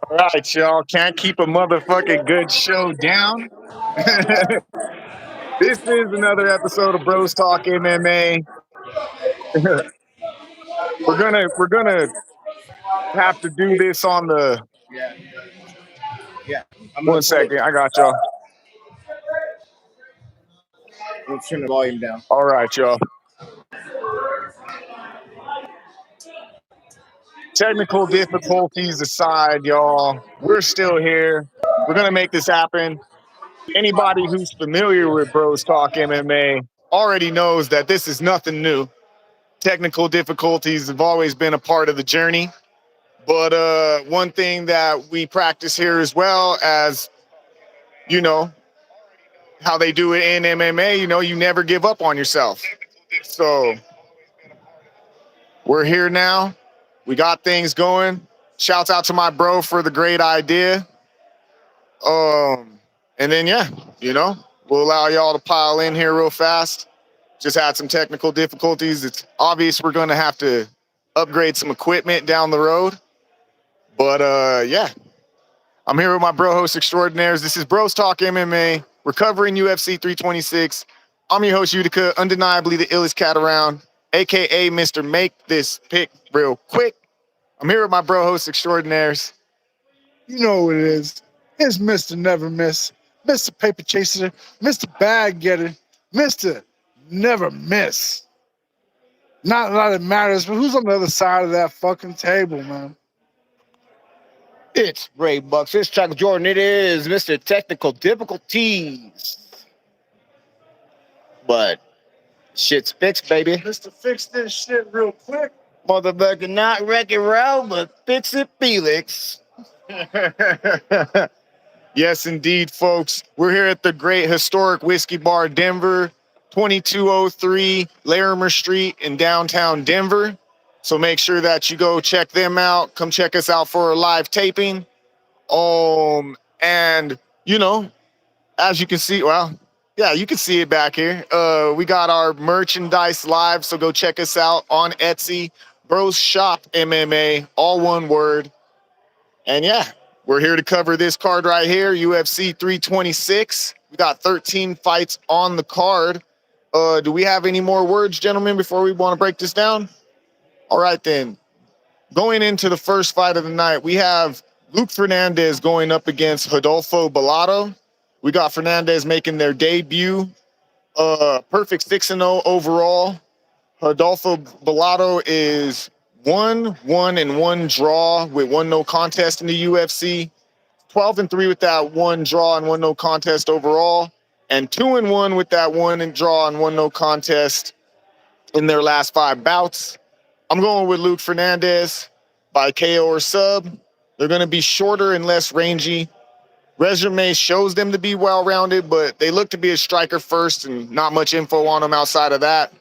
All right, y'all. Can't keep a motherfucking good show down. This is another episode of Bros Talk MMA. we're gonna have to do this on the Yeah. I'm one second. I got y'all. Let's turn the volume down. All right, y'all. Technical difficulties aside, y'all, we're still here. We're gonna make this happen. Anybody who's familiar with Bros Talk MMA already knows that this is nothing new. Technical difficulties have always been a part of the journey. But one thing that we practice here as well as, you know, how they do it in MMA, you never give up on yourself. So we're here now. We got things going. Shouts out to my bro for the great idea. And then, we'll allow y'all to pile in here real fast. Just had some technical difficulties. It's obvious we're going to have to upgrade some equipment down the road. But I'm here with my bro host extraordinaires. This is Bros Talk MMA. We're covering UFC 326. I'm your host, UTICA, undeniably the illest cat around, a.k.a. Mr. Make This Pick Real Quick. I'm here with my bro host extraordinaires. You know what it is. It's Mr. Never Miss, Mr. Paper Chaser, Mr. Bag Getter, Mr. Never Miss. Not a lot of matters, but who's on the other side of that fucking table, man? It's RayBuck. It's Chuck Jordan. It is Mr. Technical Difficulties. But shit's fixed, baby. Mr. Fix this shit real quick. Motherfucker, not wreck it, Ralph, but fix it, Felix. Yes, indeed, folks. We're here at the Great Historic Whiskey Bar, Denver, 2203 Larimer Street in downtown Denver. So make sure that you go check them out. Come check us out for a live taping. And, as you can see, you can see it back here. We got our merchandise live, so go check us out on Etsy. Bros Shop MMA, all one word. And we're here to cover this card right here, UFC 326. We got 13 fights on the card. Do we have any more words, gentlemen, before we want to break this down? All right, then. Going into the first fight of the night, we have Luke Fernandez going up against Rodolfo Bellato. We got Fernandez making their debut. Perfect 6-0 overall. Rodolfo Bellato is 1-1 draw with 1 no contest in the UFC. 12-3 with that 1 draw and 1 no contest overall. And 2-1 with that 1 draw and 1 no contest in their last 5 bouts. I'm going with Luke Fernandez by KO or sub. They're going to be shorter and less rangy. Resume shows them to be well-rounded, but they look to be a striker first and not much info on them outside of that.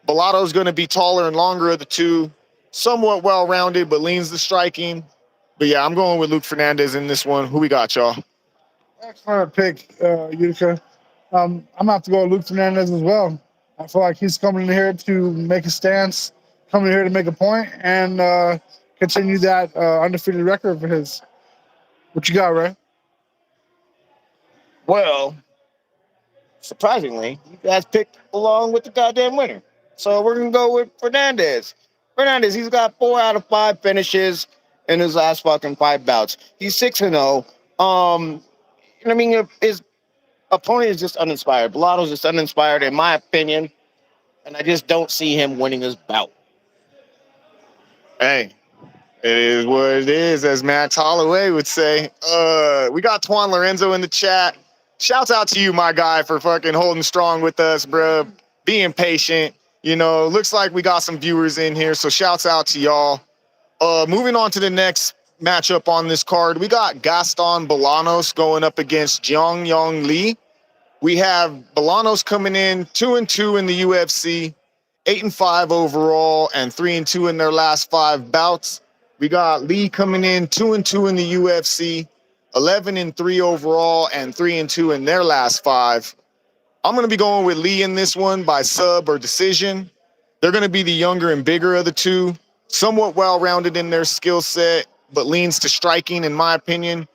Bellato's going to be taller and longer of the two, somewhat well-rounded, but leans the striking. But I'm going with Luke Fernandez in this one. Who we got, y'all? Excellent pick, Utica. I'm going to have to go with Luke Fernandez as well. I feel like he's coming in here to make a stance, coming here to make a point, and continue that undefeated record for his. What you got, Ray? Well, surprisingly, you guys picked along with the goddamn winner. So we're going to go with Fernandez. Fernandez, he's got 4 out of 5 finishes in his last fucking 5 bouts. He's 6-0. His opponent is just uninspired. Bellato's just uninspired, in my opinion, and I just don't see him winning this bout. Hey, it is what it is, as Max Holloway would say. We got Twan Lorenzo in the chat. Shouts out to you, my guy, for fucking holding strong with us, bro. Being patient. Looks like we got some viewers in here, so shouts out to y'all. Moving on to the next matchup on this card, we got Gaston Bolanos going up against Jiang Yong Lee. We have Bolanos coming in 2-2 in the UFC, 8-5 overall, and 3-2 in their last 5 bouts. We got Lee coming in 2-2 in the UFC, 11-3 overall, and 3-2 in their last 5. I'm going to be going with Lee in this one by sub or decision. They're going to be the younger and bigger of the two. somewhat well-rounded in their skill set, but leans to striking, in my opinion.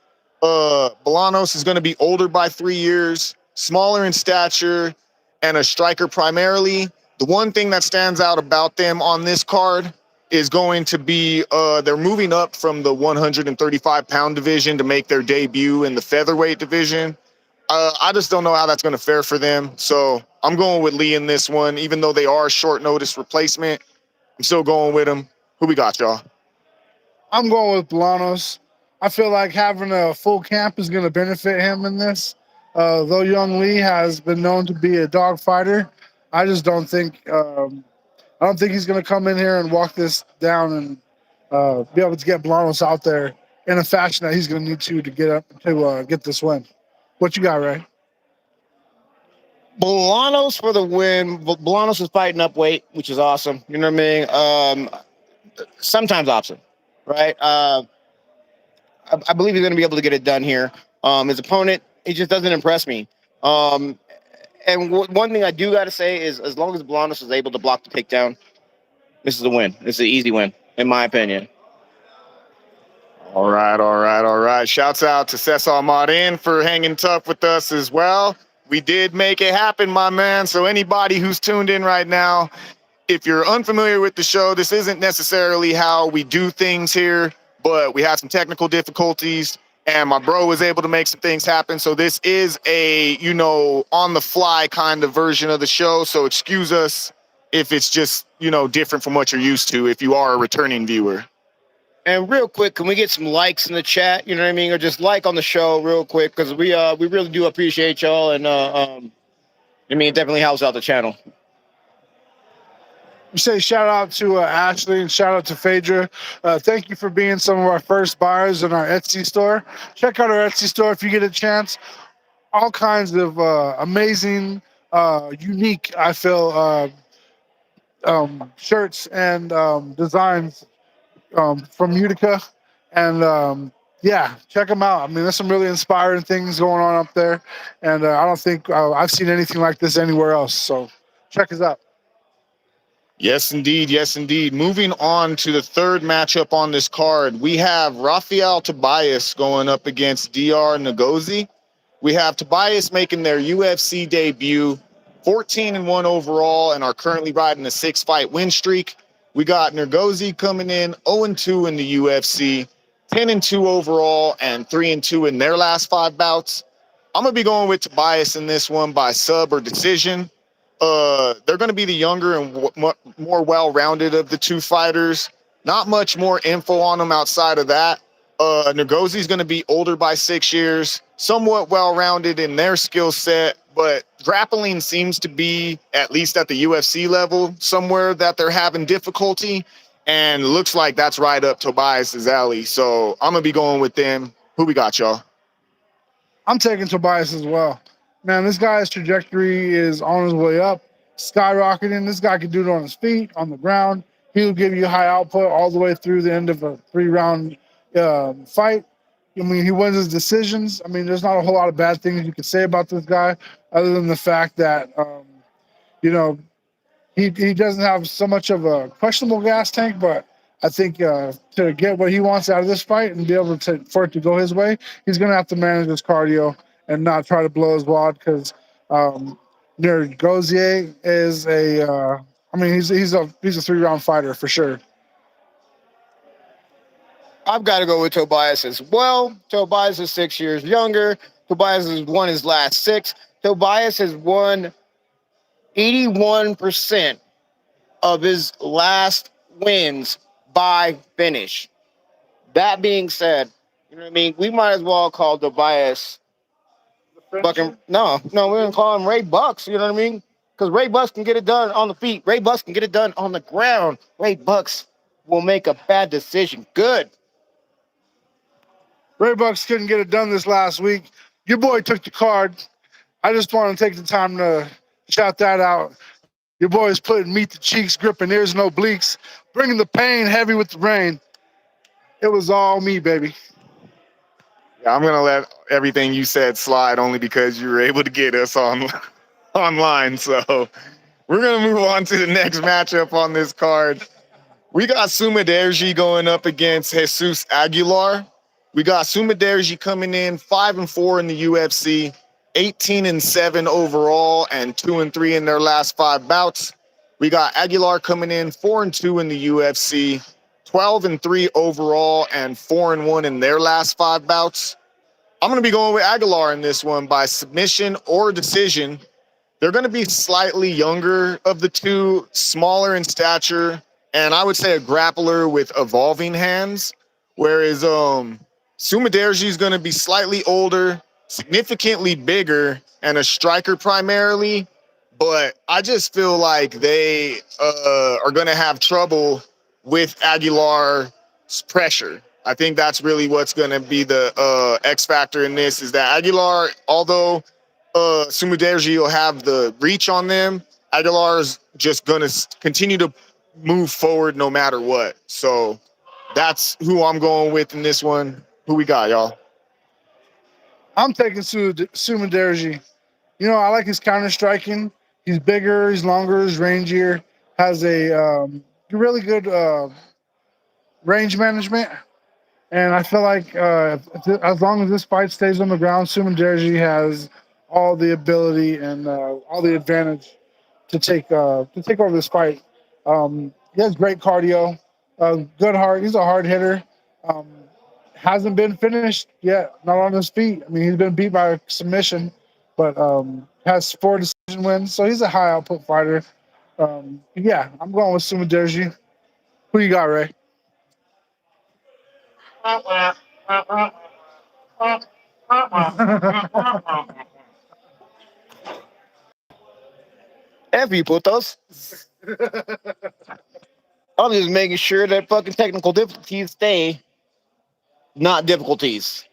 Bolanos is going to be older by 3 years, smaller in stature, and a striker primarily. The one thing that stands out about them on this card is going to be they're moving up from the 135-pound division to make their debut in the featherweight division. I just don't know how that's going to fare for them. So I'm going with Lee in this one. Even though they are a short notice replacement, I'm still going with them. Who we got, y'all? I'm going with Bolanos. I feel like having a full camp is going to benefit him in this. Though Young Lee has been known to be a dog fighter, I just don't think I don't think he's going to come in here and walk this down and be able to get Bolanos out there in a fashion that he's going to need to get up to get this win. What you got, Ray? Bolanos for the win. Bolanos is fighting up weight, which is awesome. You know what I mean? Sometimes option, right? I believe he's going to be able to get it done here. His opponent, he just doesn't impress me. And one thing I do got to say is, as long as Bolanos is able to block the takedown, this is a win. This is an easy win, in my opinion. All right. Shouts out to Cesar Marin for hanging tough with us as well. We did make it happen, my man. So anybody who's tuned in right now, if you're unfamiliar with the show, this isn't necessarily how we do things here, but we had some technical difficulties and my bro was able to make some things happen. So this is a, on the fly kind of version of the show. So excuse us if it's just, different from what you're used to if you are a returning viewer. And real quick, can we get some likes in the chat? You know what I mean? Or just like on the show real quick, because we really do appreciate y'all. And it definitely helps out the channel. We say shout out to Ashley and shout out to Phaedra. Thank you for being some of our first buyers in our Etsy store. Check out our Etsy store if you get a chance. All kinds of amazing, unique, I feel, shirts and designs from Utica. And check them out. I mean, there's some really inspiring things going on up there. And I don't think I've seen anything like this anywhere else. So check us out. Yes, indeed. Moving on to the third matchup on this card, we have Rafael Tobias going up against DR Ngozi. We have Tobias making their UFC debut, 14-1 overall, and are currently riding a 6-fight win streak. We got Ngozi coming in 0-2 in the UFC, 10-2 overall, and 3-2 in their last 5 bouts. I'm going to be going with Tobias in this one by sub or decision. They're going to be the younger and more well-rounded of the two fighters. Not much more info on them outside of that. Ngozi's going to be older by 6 years, somewhat well-rounded in their skill set, but grappling seems to be, at least at the UFC level, somewhere that they're having difficulty, and looks like that's right up Tobias's alley. So I'm going to be going with them. Who we got, y'all? I'm taking Tobias as well. Man, this guy's trajectory is on his way up, skyrocketing. This guy can do it on his feet, on the ground. He'll give you high output all the way through the end of a 3-round fight. I mean, he wins his decisions. I mean, there's not a whole lot of bad things you can say about this guy other than the fact that, he doesn't have so much of a questionable gas tank, but I think to get what he wants out of this fight and be able for it to go his way, he's going to have to manage his cardio and not try to blow his wad because Ngozi is he's a 3-round fighter for sure. I've got to go with Tobias as well. Tobias is 6 years younger. Tobias has won his last 6. Tobias has won 81% of his last wins by finish. That being said, you know what I mean? We might as well call Tobias fucking no, we're gonna call him RayBucks. You know what I mean? Because RayBucks can get it done on the feet. RayBucks can get it done on the ground. RayBucks will make a bad decision good. RayBucks couldn't get it done this last week. Your boy took the card. I just want to take the time to shout that out. Your boy is putting meat to cheeks, gripping ears and obliques, bringing the pain heavy with the rain. It was all me, baby. Yeah, I'm going to let everything you said slide only because you were able to get us online. So we're going to move on to the next matchup on this card. We got Sumaderji going up against Jesus Aguilar. We got Sumaderji coming in 5-4 in the UFC, 18-7 overall, and 2-3 in their last 5 bouts. We got Aguilar coming in 4-2 in the UFC, 12-3 overall, and 4-1 in their last 5 bouts. I'm going to be going with Aguilar in this one by submission or decision. They're going to be slightly younger of the two, smaller in stature, and I would say a grappler with evolving hands. Whereas Sumaderji is going to be slightly older, significantly bigger, and a striker primarily. But I just feel like they are going to have trouble with Aguilar's pressure. I think that's really what's going to be the X factor in this is that Aguilar, although Sumaderji will have the reach on them, Aguilar's just going to continue to move forward no matter what. So that's who I'm going with in this one. Who we got, y'all? I'm taking Sumaderji. You know, I like his counter striking. He's bigger, he's longer, he's rangier, has a really good range management. And I feel like as long as this fight stays on the ground, Sumaderji has all the ability and all the advantage to take over this fight. He has great cardio, good heart. He's a hard hitter. Hasn't been finished yet, not on his feet. I mean, he's been beat by submission, but has 4 decision wins. So he's a high output fighter. Yeah, I'm going with Sumaderji. Who you got, Ray? F you, putos. I'm just making sure that fucking technical difficulties stay not difficulties,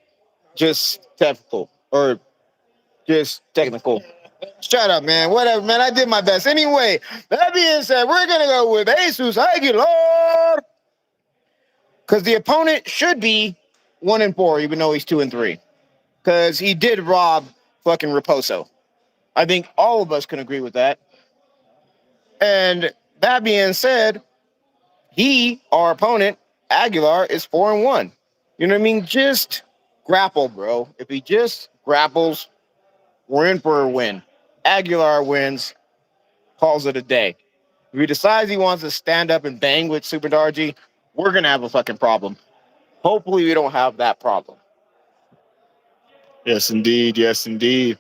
just technical or just technical. Shut up, man. Whatever, man. I did my best. Anyway, that being said, we're going to go with Jesus Aguilar because the opponent should be 1-4, even though he's 2-3, because he did rob fucking Raposo. I think all of us can agree with that. And that being said, our opponent, Aguilar, is 4-1. You know what I mean? Just grapple, bro. If he just grapples, we're in for a win. Aguilar wins, calls it a day. If he decides he wants to stand up and bang with Sumaderji, we're going to have a fucking problem. Hopefully we don't have that problem. Yes, indeed. Yes, indeed.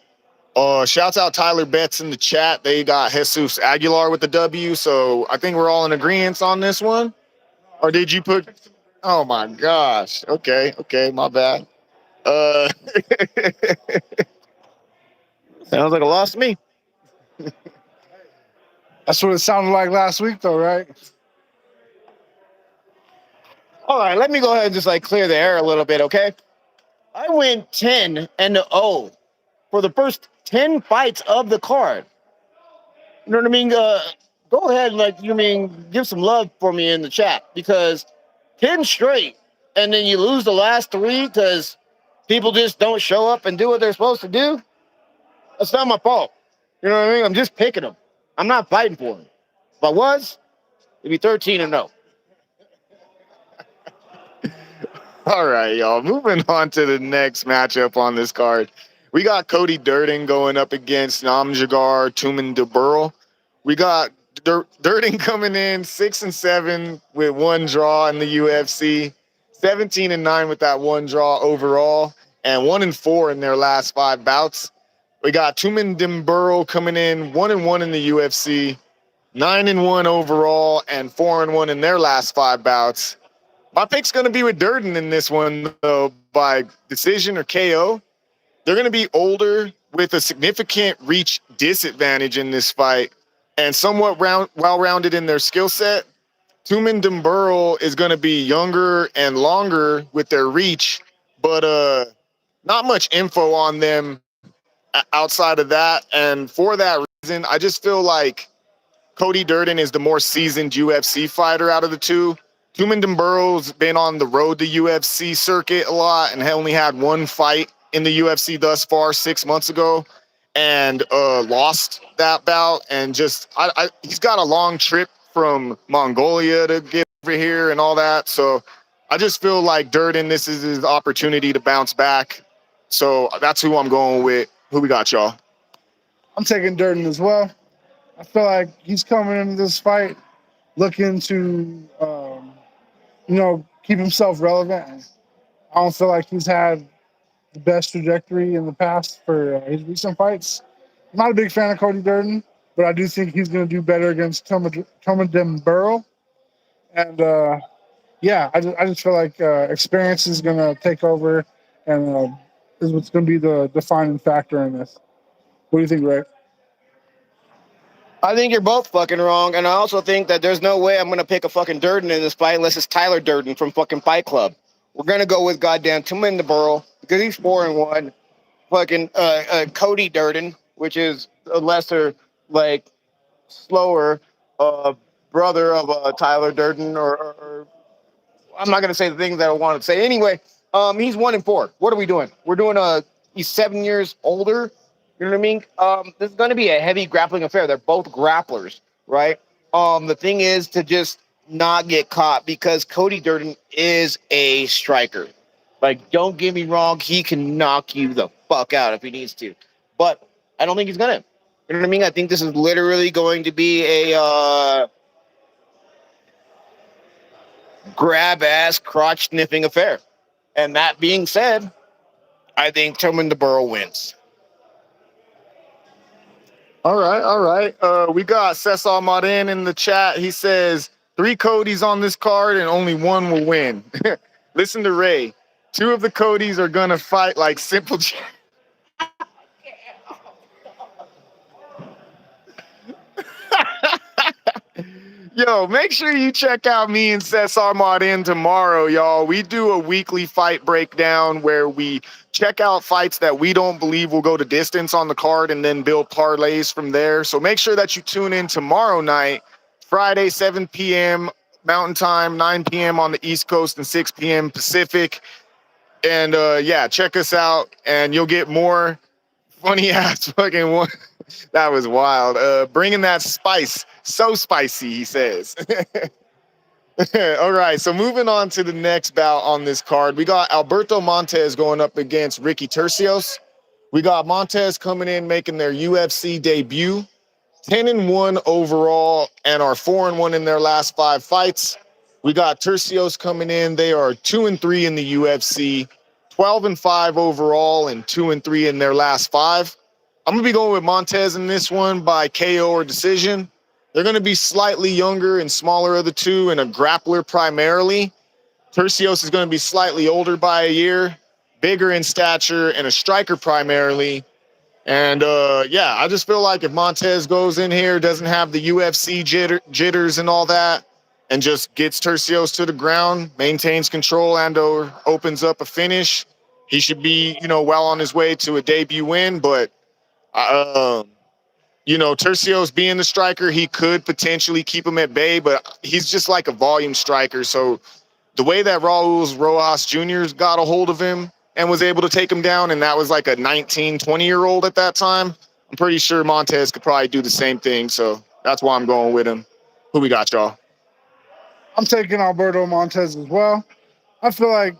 Shouts out Tyler Betts in the chat. They got Jesus Aguilar with the W, so I think we're all in agreement on this one. Or did you put... Oh, my gosh. Okay, my bad. Sounds like a loss to me. That's what it sounded like last week, though, right? All right, let me go ahead and just clear the air a little bit, okay? I went 10-0 for the first 10 fights of the card. You know what I mean? Go ahead and give some love for me in the chat, because 10 straight and then you lose the last 3 because people just don't show up and do what they're supposed to do. That's not my fault. You know what I mean? I'm just picking them. I'm not fighting for them. If I was, it'd be 13-0. All right, y'all. Moving on to the next matchup on this card. We got Cody Durden going up against Namjagar Tumen. We got Durden coming in 6-7 with 1 draw in the UFC, 17-9 with that 1 draw overall, and 1-4 in their last 5 bouts. We got Tumen coming in 1-1 in the UFC, 9-1 overall, and 4-1 in their last 5 bouts. My pick's going to be with Durden in this one, though, by decision or KO. They're going to be older with a significant reach disadvantage in this fight and somewhat well-rounded in their skill set. Tumen is going to be younger and longer with their reach, but not much info on them outside of that. And for that reason, I just feel like Cody Durden is the more seasoned UFC fighter out of the two. Tumen been on the road to UFC circuit a lot and only had 1 fight in the UFC thus far 6 months ago, and lost that bout. And just he's got a long trip from Mongolia to give over here and all that. So I just feel like Durden, this is his opportunity to bounce back. So that's who I'm going with. Who we got, y'all? I'm taking Durden as well. I feel like he's coming into this fight looking to, keep himself relevant. I don't feel like he's had the best trajectory in the past for his recent fights. I'm not a big fan of Cody Durden, but I do think he's going to do better against Tomadem Burrow. And I just feel like experience is going to take over and is what's going to be the defining factor in this. What do you think, Ray? I think you're both fucking wrong, and I also think that there's no way I'm gonna pick a fucking Durden in this fight unless it's Tyler Durden from fucking Fight Club. We're gonna go with goddamn Tim Burrow because he's 4-1. Fucking Cody Durden, which is a lesser, like, slower brother of Tyler Durden, or I'm not gonna say the things that I want to say anyway. He's 1-4. What are we doing? We're doing he's 7 years older. You know what I mean? This is going to be a heavy grappling affair. They're both grapplers, right? The thing is to just not get caught because Cody Durden is a striker. Like, don't get me wrong, he can knock you the fuck out if he needs to. But I don't think he's going to. You know what I mean? I think this is literally going to be a grab-ass, crotch-sniffing affair. And that being said, I think Tillman DeBurrow wins. All right. We got Cesar Marin in the chat. He says 3 Codys on this card and only one will win. Listen to Ray. 2 of the Codys are gonna fight like simple. Yo, make sure you check out me and Cesar Marin tomorrow, y'all. We do a weekly fight breakdown where we check out fights that we don't believe will go to distance on the card and then build parlays from there. So make sure that you tune in tomorrow night, Friday, 7 p.m. Mountain Time, 9 p.m. on the East Coast, and 6 p.m. Pacific. And check us out, and you'll get more funny ass fucking one. That was wild. Bringing that spice. So spicy, he says. All right, so moving on to the next bout on this card. We got Alberto Montez going up against Ricky Turcios. We got Montez coming in, making their UFC debut. 10-1 overall and are 4-1 in their last 5 fights. We got Turcios coming in. They are 2-3 in the UFC, 12-5 overall, and 2-3 in their last 5. I'm going to be going with Montez in this one by KO or decision. They're going to be slightly younger and smaller of the two and a grappler primarily. Turcios is going to be slightly older by a year, bigger in stature, and a striker primarily. And, I just feel like if Montez goes in here, doesn't have the UFC jitters and all that, and just gets Turcios to the ground, maintains control, and or opens up a finish, he should be, well on his way to a debut win. But Turcios being the striker, he could potentially keep him at bay, but he's just like a volume striker. So the way that Raul Rojas Jr. got a hold of him and was able to take him down, and that was like a 19, 20-year-old at that time, I'm pretty sure Montez could probably do the same thing. So that's why I'm going with him. Who we got, y'all? I'm taking Alberto Montez as well. I feel like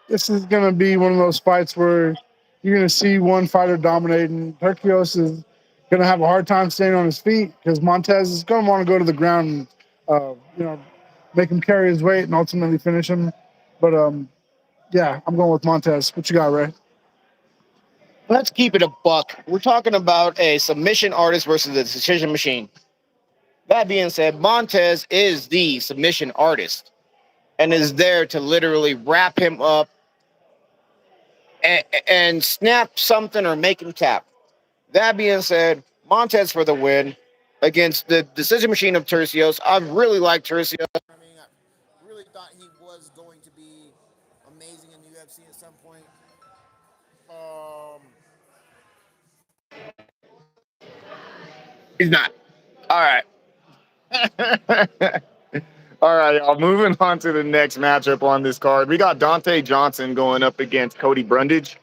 this is going to be one of those fights where you're going to see one fighter dominating. Turcios is going to have a hard time staying on his feet because Montez is going to want to go to the ground and, make him carry his weight and ultimately finish him. But, I'm going with Montez. What you got, Ray? Let's keep it a buck. We're talking about a submission artist versus a decision machine. That being said, Montez is the submission artist and is there to literally wrap him up and snap something or make him tap. That being said, Montez for the win against the decision machine of Turcios. I really like Turcios. I really thought he was going to be amazing in the UFC at some point. He's not. All right. All right, y'all. Moving on to the next matchup on this card. We got Dante Johnson going up against Cody Brundage.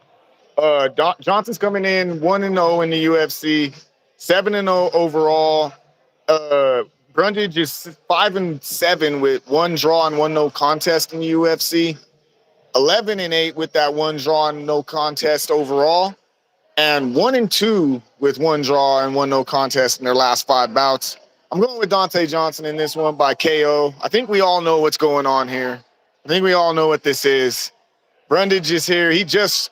Johnson's coming in 1-0 in the UFC, 7-0 overall. Brundage is 5-7 with one draw and one no contest in the UFC. 11-8 with that one draw and no contest overall, and 1-2 with one draw and one no contest in their last 5 bouts. I'm going with Dante Johnson in this one by KO. I think we all know what's going on here. I think we all know what this is. Brundage is here. He just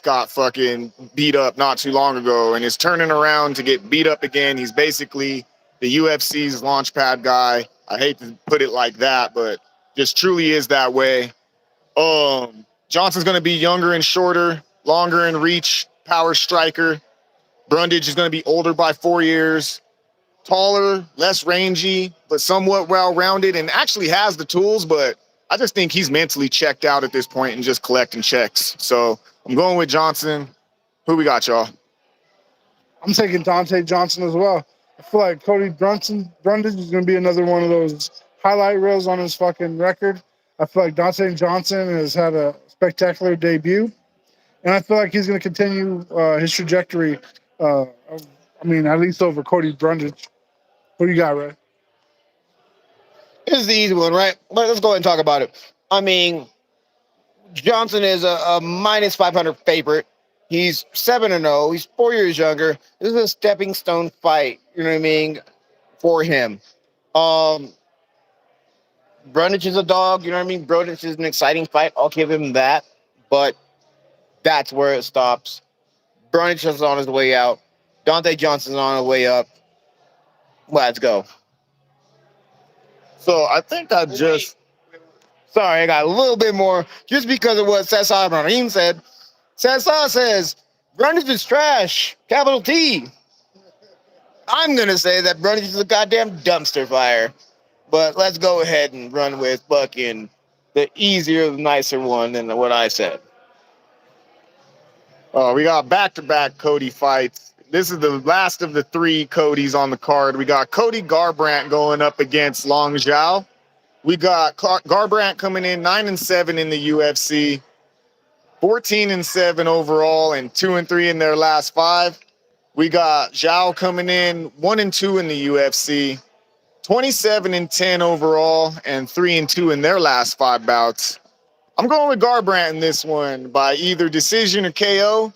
got fucking beat up not too long ago and is turning around to get beat up again. He's basically the UFC's launchpad guy. I hate to put it like that, but just truly is that way. Johnson's going to be younger and shorter, longer in reach, power striker. Brundage is going to be older by 4 years, taller, less rangy, but somewhat well-rounded, and actually has the tools, but I just think he's mentally checked out at this point and just collecting checks. So I'm going with Johnson. Who we got, y'all? I'm taking Dante Johnson as well. I feel like Cody Brundage is going to be another one of those highlight reels on his fucking record. I feel like Dante Johnson has had a spectacular debut, and I feel like he's going to continue his trajectory. At least over Cody Brundage. What do you got, Ray? This is the easy one, right? Let's go ahead and talk about it. I mean, Johnson is a minus 500 favorite. He's 7-0. He's 4 years younger. This is a stepping stone fight, you know what I mean, for him. Brundage is a dog, you know what I mean? Brundage is an exciting fight. I'll give him that. But that's where it stops. Brundage is on his way out. Dante Johnson's on his way up. Let's go. So I think Sorry, I got a little bit more just because of what Cesar Ibrahim said. Cesar says, Brundage is trash, capital T. I'm going to say that Brundage is a goddamn dumpster fire. But let's go ahead and run with fucking the easier, nicer one than what I said. We got back-to-back Cody fights. This is the last of the 3 Codys on the card. We got Cody Garbrandt going up against Long Zhao. We got Garbrandt coming in 9-7 in the UFC, 14-7 overall, and 2-3 in their last 5. We got Zhao coming in 1-2 in the UFC, 27-10 overall, and 3-2 in their last 5 bouts. I'm going with Garbrandt in this one by either decision or KO.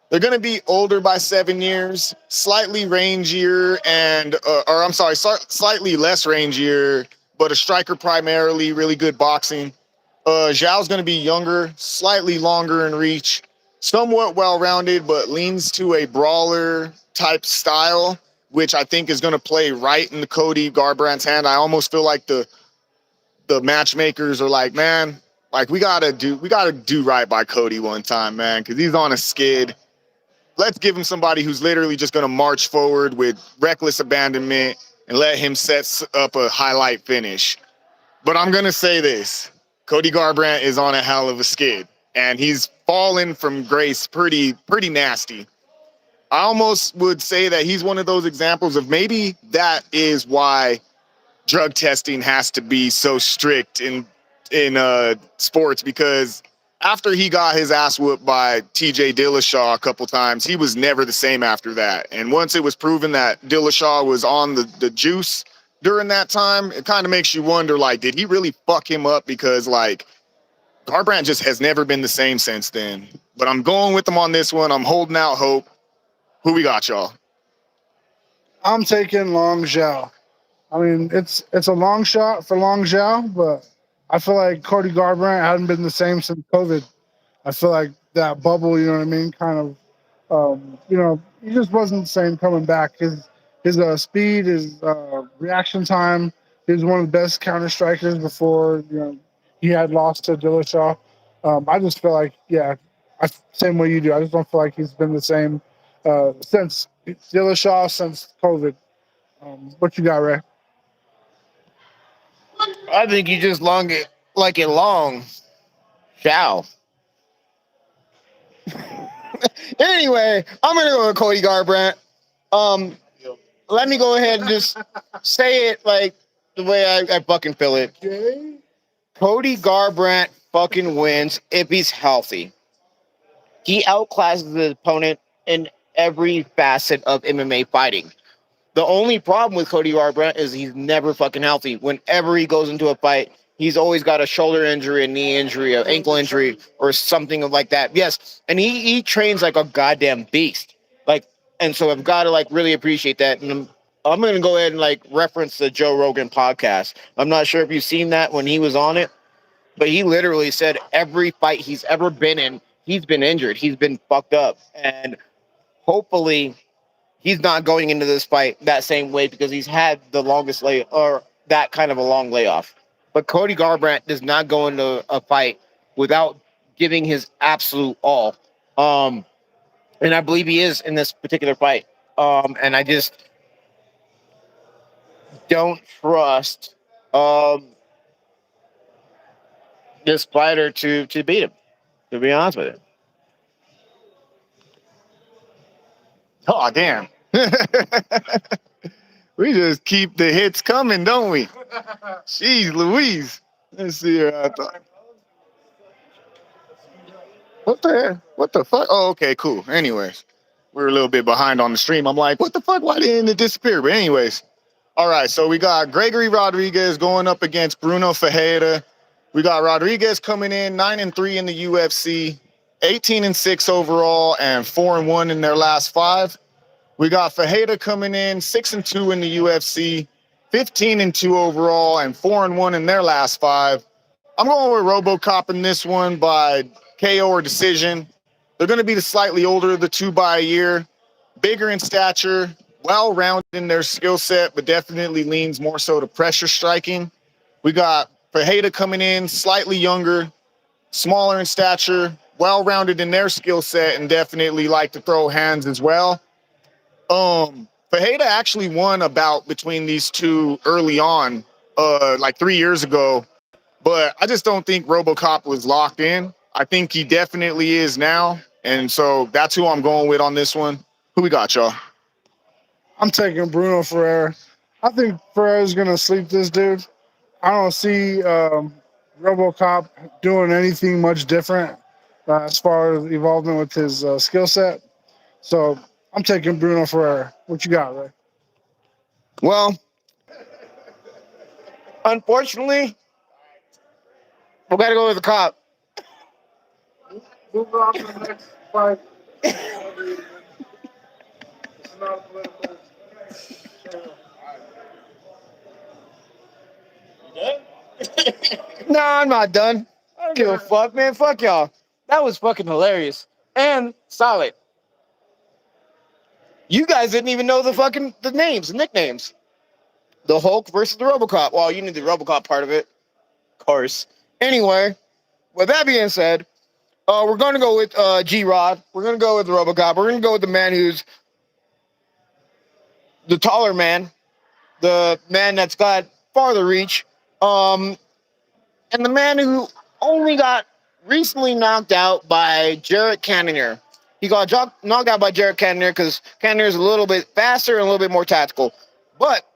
They're going to be older by 7 years, slightly rangier slightly less rangier, but a striker primarily, really good boxing. Zhao's going to be younger, slightly longer in reach, somewhat well-rounded, but leans to a brawler type style, which I think is going to play right in the Cody Garbrandt's hand. I almost feel like the matchmakers are like, man, like we gotta do right by Cody one time, man, because he's on a skid. Let's give him somebody who's literally just going to march forward with reckless abandonment and let him set up a highlight finish. But I'm going to say this. Cody Garbrandt is on a hell of a skid, and he's fallen from grace pretty nasty. I almost would say that he's one of those examples of maybe that is why drug testing has to be so strict in sports, because after he got his ass whooped by TJ Dillashaw a couple times, he was never the same after that. And once it was proven that Dillashaw was on the juice during that time, it kind of makes you wonder, like, did he really fuck him up? Because, like, Garbrandt just has never been the same since then. But I'm going with him on this one. I'm holding out hope. Who we got, y'all? I'm taking Long Zhao. I mean, it's a long shot for Long Zhao, but I feel like Cody Garbrandt hasn't been the same since COVID. I feel like that bubble, you know what I mean, kind of, he just wasn't the same coming back. His speed, his reaction time, he was one of the best counter strikers before, he had lost to Dillashaw. I just feel like, same way you do. I just don't feel like he's been the same since Dillashaw, since COVID. What you got, Ray? I think you just long. Zhao. Anyway, I'm going to go with Cody Garbrandt. Let me go ahead and just say it like the way I fucking feel it. Okay. Cody Garbrandt fucking wins if he's healthy. He outclasses his opponent in every facet of MMA fighting. The only problem with Cody Garbrandt is he's never fucking healthy. Whenever he goes into a fight, he's always got a shoulder injury, a knee injury, an ankle injury, or something like that. Yes, and he trains like a goddamn beast. Like, and so I've got to like really appreciate that. And I'm going to go ahead and like reference the Joe Rogan podcast. I'm not sure if you've seen that when he was on it, but he literally said every fight he's ever been in, he's been injured, he's been fucked up, and hopefully he's not going into this fight that same way because he's had the longest lay or that kind of a long layoff. But Cody Garbrandt does not go into a fight without giving his absolute all. And I believe he is in this particular fight. And I just don't trust this fighter to beat him, to be honest with you. Oh, damn. We just keep the hits coming, don't we? Jeez Louise. Let's see here. I thought. What the heck? What the fuck? Oh, okay, cool. Anyways, we're a little bit behind on the stream. I'm like, what the fuck? Why didn't it disappear? But anyways, all right. So we got Gregory Rodriguez going up against Bruno Ferreira. We got Rodriguez coming in 9-3 in the UFC, 18-6 overall, and 4-1 in their last 5. We got Ferreira coming in 6-2 in the UFC, 15-2 overall, and 4-1 in their last 5. I'm going with RoboCop in this one by KO or decision. They're going to be the slightly older of the two by a year, bigger in stature, well-rounded in their skill set, but definitely leans more so to pressure striking. We got Ferreira coming in slightly younger, smaller in stature, well-rounded in their skill set, and definitely like to throw hands as well. Ferreira actually won a bout between these two early on, like 3 years ago, but I just don't think RoboCop was locked in. I think he definitely is now, and so that's who I'm going with on this one. Who we got, y'all? I'm taking Bruno Ferreira. I think Ferreira's going to sleep this dude. I don't see RoboCop doing anything much different as far as evolvement with his skill set. So I'm taking Bruno Ferreira. What you got, Ray? Well, unfortunately, we got to go with the cop. Move on to the next fight. It's not political. No, I'm not done. I don't give a fuck, man. Fuck y'all. That was fucking hilarious and solid. You guys didn't even know the names, the nicknames. The Hulk versus the RoboCop. Well, you knew the RoboCop part of it, of course. Anyway, with that being said, we're going to go with G-Rod. We're going to go with the RoboCop. We're going to go with the man who's the taller man, the man that's got farther reach, and the man who only got recently knocked out by Jarrett Cannonier. He got knocked out by Jarrett Cannonier because Cannonier is a little bit faster and a little bit more tactical. But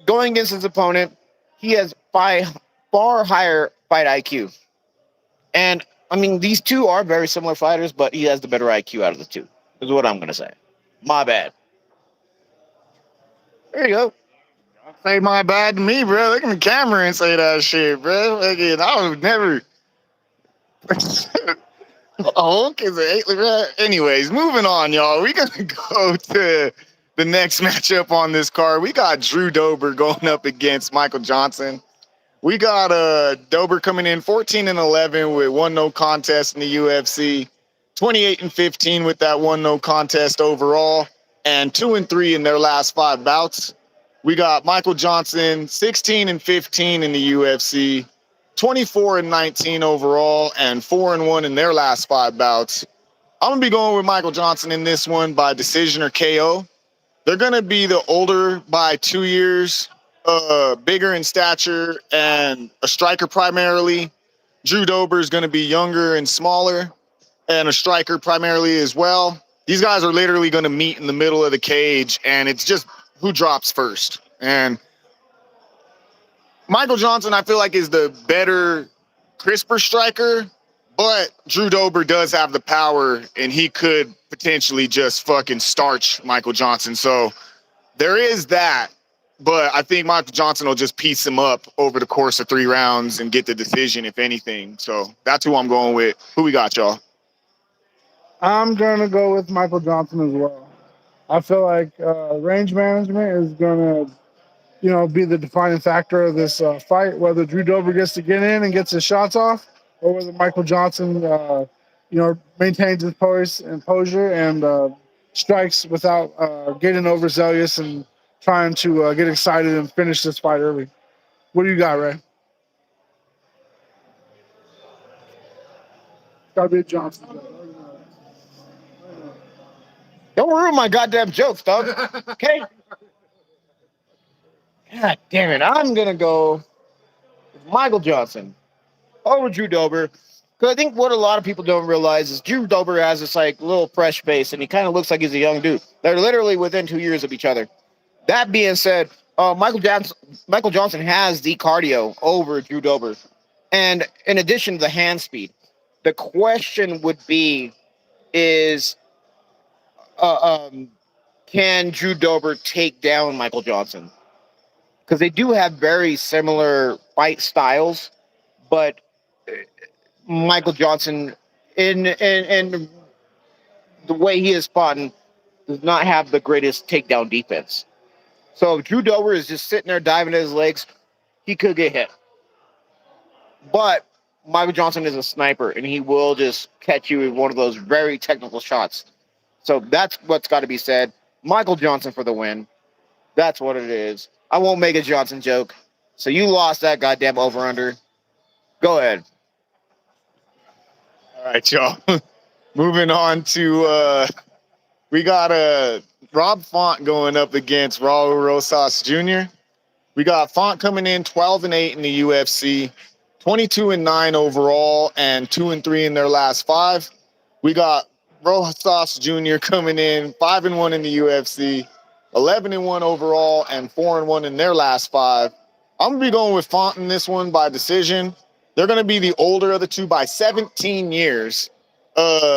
going against his opponent, he has far higher fight IQ. And, I mean, these two are very similar fighters, but he has the better IQ out of the two, is what I'm going to say. My bad. There you go. Say my bad to me, bro. Look in the camera and say that shit, bro. Again, I would never. Hulk is an anyways, moving on, y'all. We're gonna go to the next matchup on this card. We got Drew Dober going up against Michael Johnson. We got Dober coming in 14-11 with 1 no contest in the UFC, 28-15 with that 1 no contest overall, and 2-3 in their last 5 bouts. We got Michael Johnson 16-15 in the UFC, 24-19 overall, and 4-1 in their last 5 bouts. I'm gonna be going with Michael Johnson in this one by decision or KO. They're gonna be the older by 2 years, bigger in stature and a striker primarily. Drew Dober is gonna be younger and smaller and a striker primarily as well. These guys are literally gonna meet in the middle of the cage, and it's just who drops first. And Michael Johnson, I feel like, is the better, crisper striker, but Drew Dober does have the power, and he could potentially just fucking starch Michael Johnson. So there is that, but I think Michael Johnson will just piece him up over the course of 3 rounds and get the decision, if anything. So that's who I'm going with. Who we got, y'all? I'm gonna go with Michael Johnson as well. I feel like range management is gonna, be the defining factor of this fight. Whether Drew Dober gets to get in and gets his shots off, or whether Michael Johnson, maintains his poise and posture and strikes without getting overzealous and trying to get excited and finish this fight early. What do you got, Ray? Gotta be a Johnson. Don't ruin my goddamn jokes, dog. Okay? God damn it. I'm going to go with Michael Johnson over Drew Dober. Because I think what a lot of people don't realize is Drew Dober has this like little fresh face and he kind of looks like he's a young dude. They're literally within 2 years of each other. That being said, Michael Johnson has the cardio over Drew Dober. And in addition to the hand speed, the question would be is can Drew Dober take down Michael Johnson? Because they do have very similar fight styles, but Michael Johnson, in the way he is fought, does not have the greatest takedown defense. So if Drew Dober is just sitting there diving at his legs, he could get hit. But Michael Johnson is a sniper, and he will just catch you with one of those very technical shots. So that's what's got to be said. Michael Johnson for the win. That's what it is. I won't make a Johnson joke. So you lost that goddamn over-under. Go ahead. All right, y'all. Moving on to we got Rob Font going up against Raul Rosas Jr. We got Font coming in 12-8 in the UFC, 22-9 overall, and 2-3 in their last 5. We got Rosas Jr. coming in 5-1 in the UFC, 11-1 overall, and 4-1 in their last 5. I'm gonna be going with Font in this one by decision. They're gonna be the older of the two by 17 years.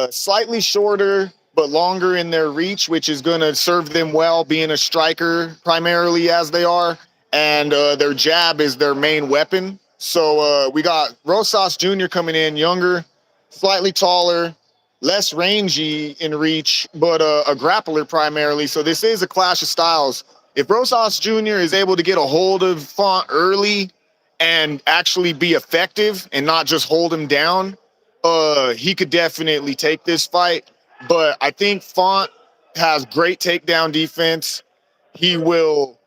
Slightly shorter but longer in their reach, which is going to serve them well being a striker primarily as they are. And their jab is their main weapon. So we got Rosas Jr. coming in younger, slightly taller, less rangy in reach, but a grappler primarily. So this is a clash of styles. If Rosas Jr. is able to get a hold of Font early and actually be effective and not just hold him down, he could definitely take this fight. But I think Font has great takedown defense. He will,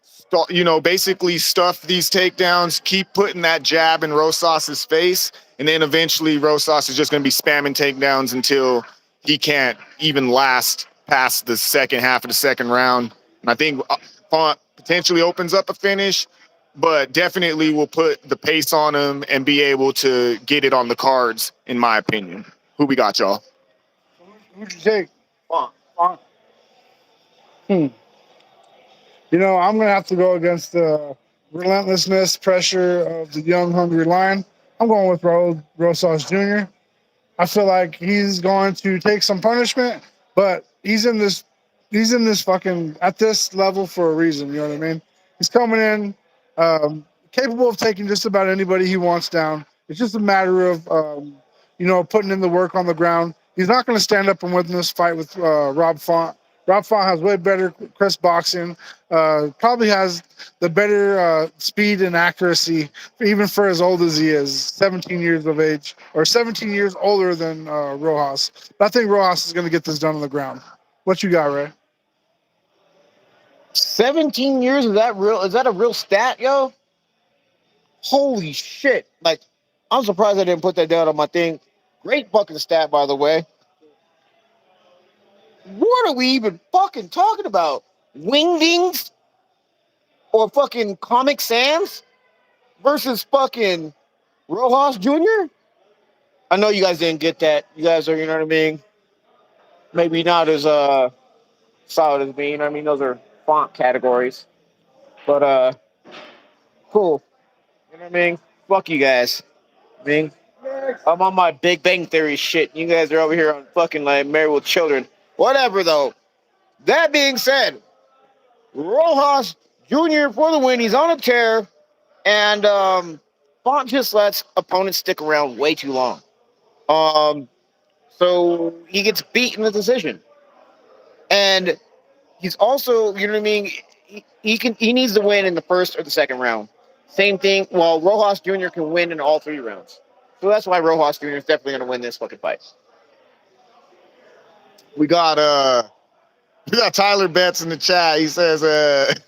basically stuff these takedowns, keep putting that jab in Rosas's face, and then eventually Rosas is just going to be spamming takedowns until he can't even last past the second half of the second round. And I think Font potentially opens up a finish, but definitely will put the pace on him and be able to get it on the cards, in my opinion. Who we got, y'all? Who'd you take? Font. I'm gonna have to go against the relentlessness, pressure of the young, hungry lion. I'm going with Raul Rosas Jr. I feel like he's going to take some punishment, but he's in this fucking at this level for a reason. You know what I mean? He's coming in, capable of taking just about anybody he wants down. It's just a matter of putting in the work on the ground. He's not going to stand up and win this fight with Rob Font. Rob Font has way better crisp boxing, probably has the better speed and accuracy, even for as old as he is, 17 years of age, or 17 years older than Rojas. But I think Rojas is going to get this done on the ground. What you got, Ray? 17 years, is that real? Is that a real stat, yo? Holy shit. Like, I'm surprised I didn't put that down on my thing. Great fucking stat, by the way. What are we even fucking talking about? Wingdings or fucking Comic Sans versus fucking Rojas Jr.? I know you guys didn't get that. You guys are, you know what I mean? Maybe not as solid as me. You know what I mean? Those are font categories. But cool. You know what I mean? Fuck you guys. I mean, I'm on my Big Bang Theory shit. You guys are over here on fucking like Married with Children. Whatever though. That being said, Rojas Jr. for the win. He's on a tear, and Font just lets opponents stick around way too long. So he gets beat in the decision, and he's also, you know what I mean. He needs to win in the first or the second round. Same thing. Well, Rojas Jr. can win in all 3 rounds, so that's why Rojas Jr. is definitely going to win this fucking fight. We got Tyler Betts in the chat. He says,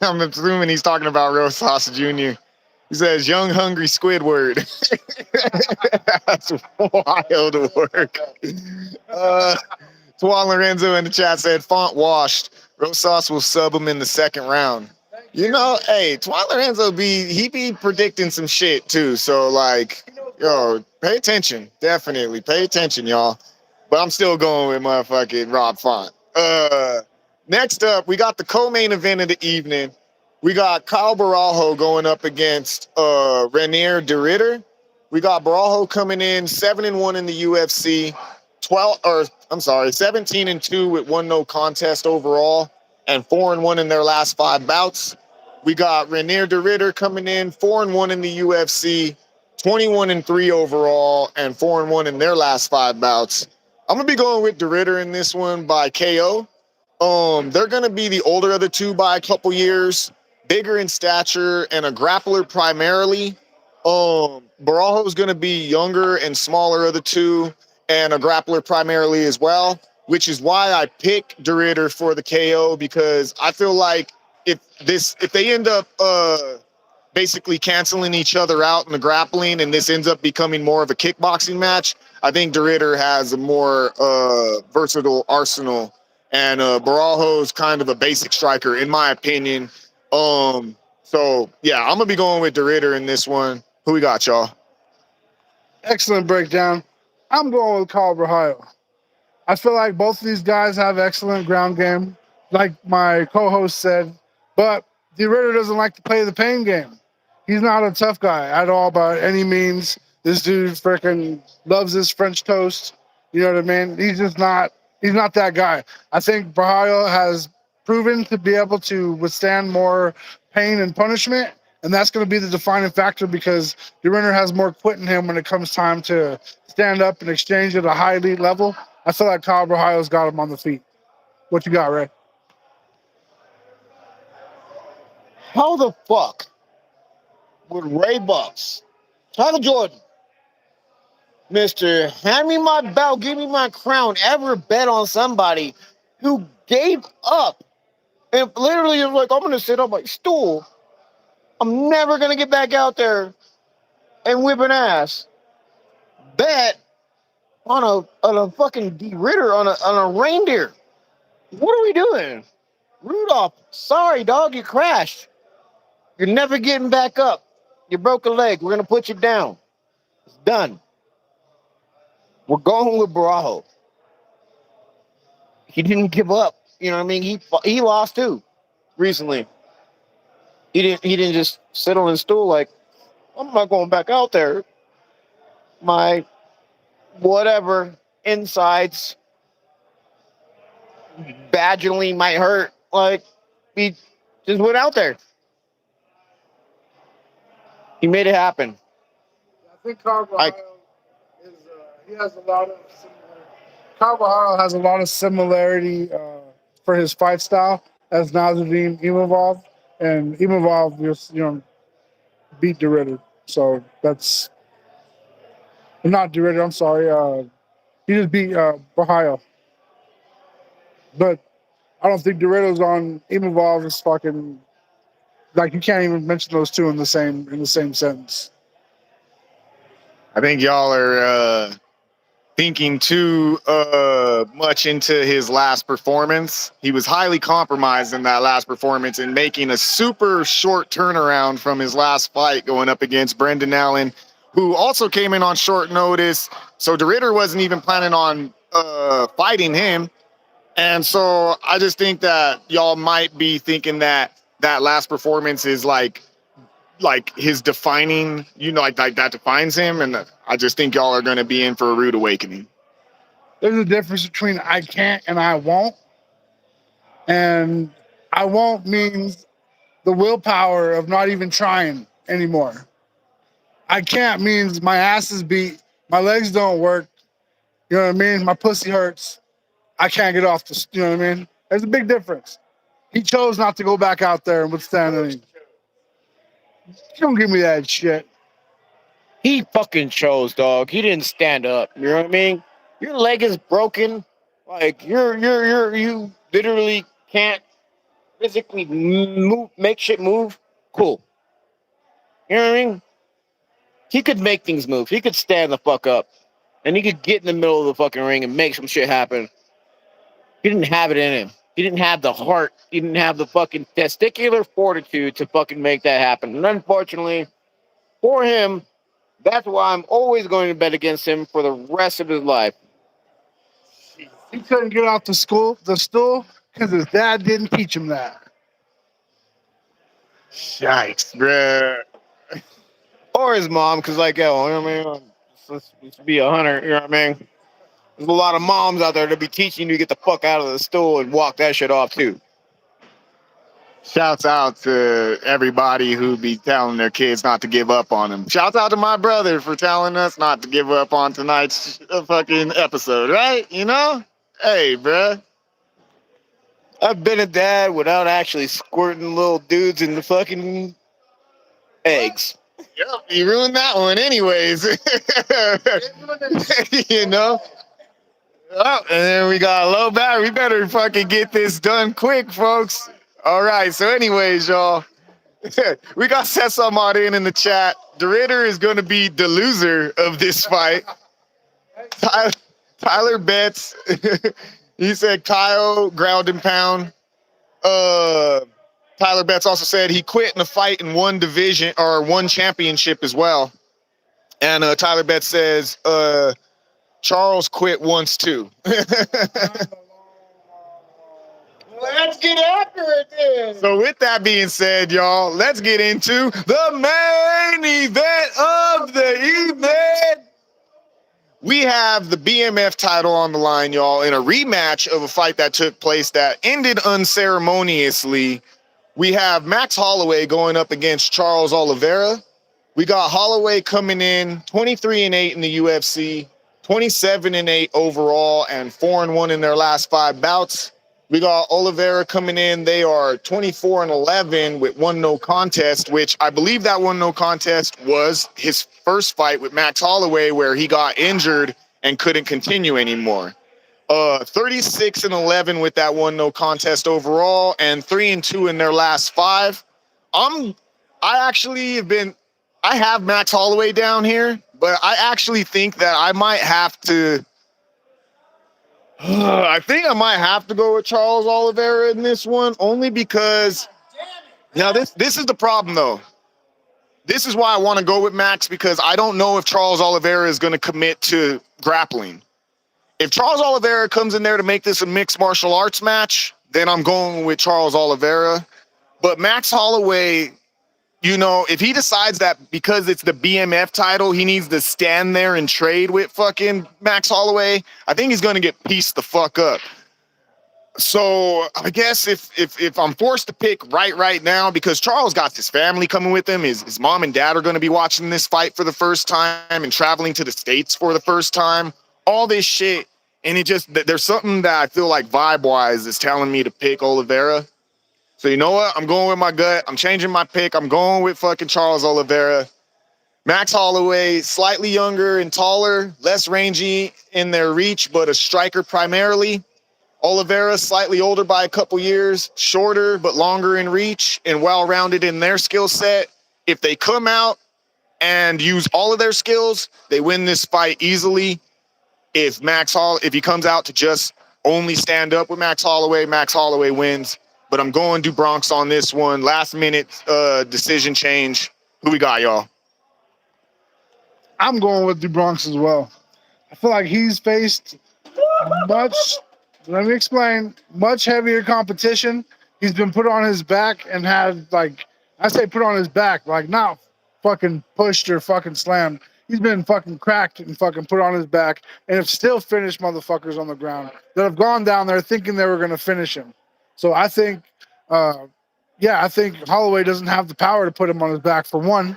I'm assuming he's talking about Rosas Jr. He says, young, hungry Squidward. That's wild work. Tuan Lorenzo in the chat said, Font washed. Rosas will sub him in the second round. You know, hey, Tuan Lorenzo he be predicting some shit too. So like, yo, pay attention. Definitely pay attention, y'all. But I'm still going with motherfucking Rob Font. Next up, we got the co-main event of the evening. We got Kyle Barajo going up against Renier de Ridder. We got Barajo coming in 7-1 in the UFC, 17-2 with 1 no contest overall, and 4-1 in their last 5 bouts. We got Renier de Ridder coming in 4-1 in the UFC, 21-3 overall, and 4-1 in their last 5 bouts. I'm gonna be going with de Ridder in this one by KO. They're gonna be the older of the two by a couple years, bigger in stature and a grappler primarily. Barajo's gonna be younger and smaller of the two and a grappler primarily as well, which is why I pick de Ridder for the KO, because I feel like if they end up basically canceling each other out in the grappling and this ends up becoming more of a kickboxing match, I think de Ridder has a more versatile arsenal, and Barajo's kind of a basic striker in my opinion. So yeah, I'm gonna be going with de Ridder in this one. Who we got, y'all? Excellent breakdown. I'm going with Kyle Barajo. I feel like both of these guys have excellent ground game, like my co-host said, but de Ridder doesn't like to play the pain game. He's not a tough guy at all by any means. This dude freaking loves his French toast. You know what I mean? He's not that guy. I think Barajo has proven to be able to withstand more pain and punishment, and that's going to be the defining factor because de Ridder has more quit in him when it comes time to stand up and exchange at a high elite level. I feel like Kyle Barajo's got him on the feet. What you got, Ray? How the fuck would RayBuck, Michael Jordan, Mr. Hand me my belt, give me my crown, ever bet on somebody who gave up and literally was like, I'm going to sit on my stool. I'm never going to get back out there and whip an ass. Bet on a fucking de Ridder on a reindeer. What are we doing? Rudolph, sorry, dog, you crashed. You're never getting back up. You broke a leg. We're going to put you down. It's done. We're going with Barajo. He didn't give up. You know what I mean? He lost too recently. He didn't just sit on his stool like, I'm not going back out there. My whatever insides vaginally might hurt. Like, he just went out there. He made it happen. I think Kyle Barajo he has a lot of similarity. Kyle Barajo has a lot of similarity for his fight style as Nasruddin Imavov, and Imavov just beat de Ridder. So that's not de Ridder. I'm sorry. He just beat Barajo. But I don't think de Ridder's on Imavov is fucking like you can't even mention those two in the same sentence. I think y'all are thinking too much into his last performance. He was highly compromised in that last performance and making a super short turnaround from his last fight going up against Brendan Allen, who also came in on short notice. So de Ridder wasn't even planning on fighting him. And so I just think that y'all might be thinking that last performance is like his defining, like that defines him. And I just think y'all are going to be in for a rude awakening. There's a difference between I can't and I won't. And I won't means the willpower of not even trying anymore. I can't means my ass is beat, my legs don't work. You know what I mean? My pussy hurts. I can't get off the. You know what I mean? There's a big difference. He chose not to go back out there and withstand any. Don't give me that shit. He fucking chose, dog. He didn't stand up. You know what I mean? Your leg is broken. Like you literally can't physically move, make shit move. Cool. You know what I mean? He could make things move. He could stand the fuck up, and he could get in the middle of the fucking ring and make some shit happen. He didn't have it in him. He didn't have the heart. He didn't have the fucking testicular fortitude to fucking make that happen. And unfortunately, for him, that's why I'm always going to bet against him for the rest of his life. He couldn't get off the stool, because his dad didn't teach him that. Yikes, bruh. Or his mom, because, like, yo, you know what I mean? Let's be a hunter, you know what I mean? There's a lot of moms out there to be teaching you to get the fuck out of the stool and walk that shit off, too. Shouts out to everybody who be telling their kids not to give up on them. Shouts out to my brother for telling us not to give up on tonight's fucking episode, right? You know? Hey, bruh. I've been a dad without actually squirting little dudes in the fucking eggs. Yep, you ruined that one anyways. You know? Oh, and then we got a low battery. We better fucking get this done quick, folks. All right, so anyways, y'all. We got Sesamod in the chat. The Ritter is going to be the loser of this fight. Tyler bets. He said Kyle ground and pound. Tyler Betts also said he quit in a fight in one division or one championship as well. And Tyler Betts says Charles quit once too. Let's get after it then. So with that being said, y'all, let's get into the main event of the evening. We have the BMF title on the line, y'all, in a rematch of a fight that took place that ended unceremoniously. We have Max Holloway going up against Charles Oliveira. We got Holloway coming in 23-8 in the UFC, 27-8 overall, and 4-1 in their last 5 bouts. We got Oliveira coming in. They are 24-11 with 1 no contest, which I believe that 1 no contest was his first fight with Max Holloway, where he got injured and couldn't continue anymore. 36-11 with that 1 no contest overall, and 3-2 in their last 5. I have Max Holloway down here, but I actually think that I might have to. I think I might have to go with Charles Oliveira in this one, only because now this is the problem though. This is why I want to go with Max, because I don't know if Charles Oliveira is going to commit to grappling. If Charles Oliveira comes in there to make this a mixed martial arts match, then I'm going with Charles Oliveira. But Max Holloway, you know, if he decides that because it's the BMF title, he needs to stand there and trade with fucking Max Holloway, I think he's going to get pieced the fuck up. So I guess if I'm forced to pick right now, because Charles got his family coming with him, his mom and dad are going to be watching this fight for the first time and traveling to the States for the first time, all this shit. And it just, there's something that I feel like vibe-wise is telling me to pick Oliveira. So you know what? I'm going with my gut. I'm changing my pick. I'm going with fucking Charles Oliveira. Max Holloway, slightly younger and taller, less rangy in their reach, but a striker primarily. Oliveira, slightly older by a couple years, shorter but longer in reach and well-rounded in their skill set. If they come out and use all of their skills, they win this fight easily. If he comes out to just only stand up with Max Holloway wins. But I'm going to Bronx on this one. Last minute decision change. Who we got, y'all? I'm going with the Bronx as well. I feel like he's faced much, let me explain, much heavier competition. He's been put on his back and had, like, I say put on his back, like not fucking pushed or fucking slammed. He's been fucking cracked and fucking put on his back and have still finished motherfuckers on the ground that have gone down there thinking they were going to finish him. So I think Yeah, I think Holloway doesn't have the power to put him on his back for one.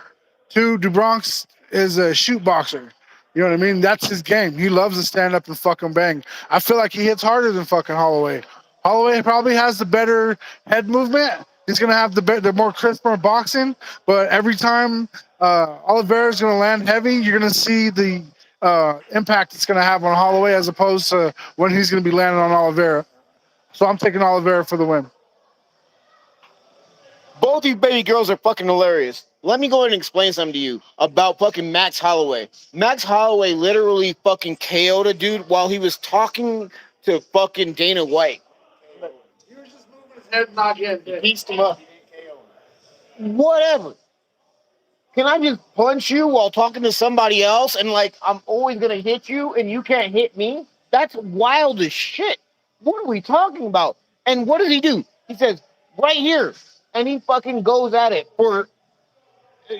Two, Bronx is a shoot boxer. You know what I mean? That's his game. He loves to stand up and fucking bang. I feel like he hits harder than fucking Holloway. Holloway probably has the better head movement. He's gonna have the more crisper boxing, but every time Oliveira is gonna land heavy, you're gonna see the impact it's gonna have on Holloway as opposed to when he's gonna be landing on Oliveira. So I'm taking Oliveira for the win. Both these baby girls are fucking hilarious. Let me go ahead and explain something to you about fucking Max Holloway. Max Holloway literally fucking KO'd a dude while he was talking to fucking Dana White. He was just moving his head, not yet. He pieced him up. Whatever. Can I just punch you while talking to somebody else and like I'm always gonna hit you and you can't hit me? That's wild as shit. What are we talking about? And what does he do? He says, right here. And he fucking goes at it for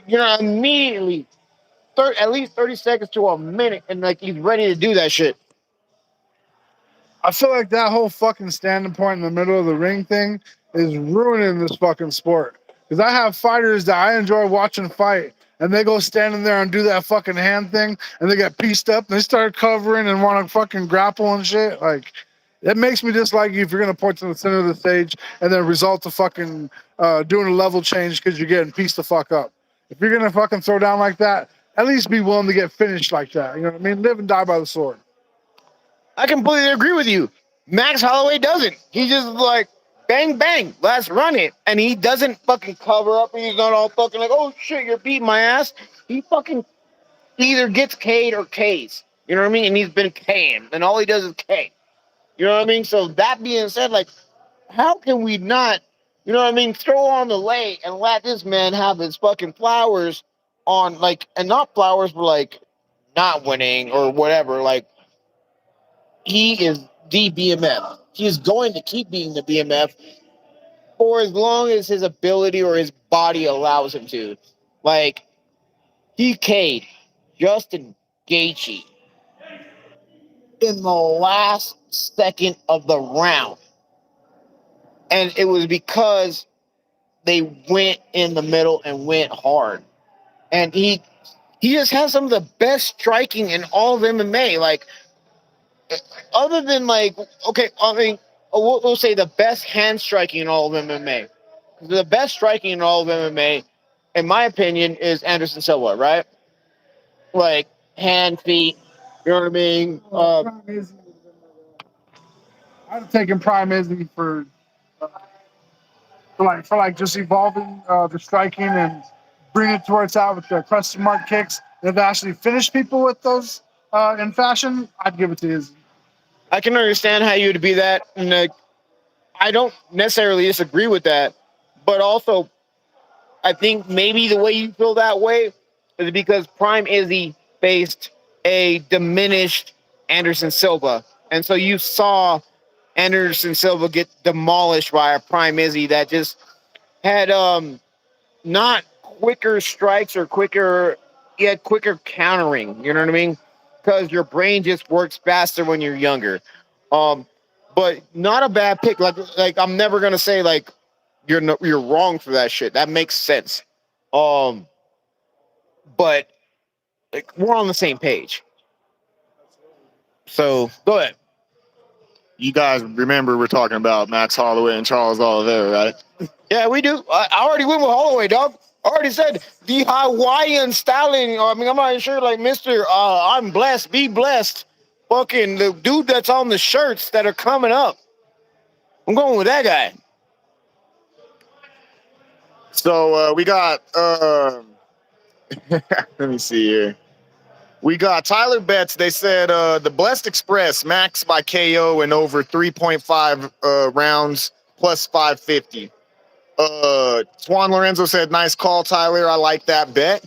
immediately at least 30 seconds to a minute and like he's ready to do that shit. I feel like that whole fucking standing point in the middle of the ring thing is ruining this fucking sport. Because I have fighters that I enjoy watching fight, and they go standing there and do that fucking hand thing, and they get pieced up, and they start covering and want to fucking grapple and shit. Like, it makes me dislike you if you're gonna point to the center of the stage and then result to fucking doing a level change because you're getting pieced the fuck up. If you're gonna fucking throw down like that, at least be willing to get finished like that. You know what I mean? Live and die by the sword. I completely agree with you. Max Holloway doesn't. He just like bang bang, let's run it. And he doesn't fucking cover up and he's not all fucking like, oh shit, you're beating my ass. He fucking either gets K'd or K's. You know what I mean? And he's been K'ing. And all he does is K. You know what I mean? So that being said, like, how can we not, you know what I mean, throw on the lay and let this man have his fucking flowers on like and not flowers for like not winning or whatever, like he is the BMF. He is going to keep being the BMF for as long as his ability or his body allows him to. Like, he K'd Justin Gaethje in the last second of the round. And it was because they went in the middle and went hard. And he just has some of the best striking in all of MMA. Like, other than like, okay, I mean, we'll say the best hand striking in all of MMA. The best striking in all of MMA, in my opinion, is Anderson Silva, right? Like hand, feet. You know what I mean? I'd have taken Prime Izzy for like just evolving the striking and bring it to where it's at with the question mark kicks. And if actually finish people with those in fashion, I'd give it to Izzy. I can understand how you would be that, and I don't necessarily disagree with that, but also I think maybe the way you feel that way is because Prime Izzy faced a diminished Anderson Silva, and so you saw Anderson Silva get demolished by a Prime Izzy that just had not quicker strikes or quicker countering. You know what I mean? Because your brain just works faster when you're younger. But not a bad pick. Like I'm never gonna say like you're wrong for that shit. That makes sense. But like we're on the same page. So go ahead. You guys remember we're talking about Max Holloway and Charles Oliveira, right? Yeah, we do. I already went with Holloway, dog. I already said the Hawaiian styling. I mean, I'm not sure, like Mr. I'm blessed, be blessed. Fucking the dude that's on the shirts that are coming up. I'm going with that guy. So we got, let me see here. We got Tyler Betts. They said the Blessed Express max by KO in over 3.5 rounds plus 550. Juan Lorenzo said, nice call, Tyler. I like that bet.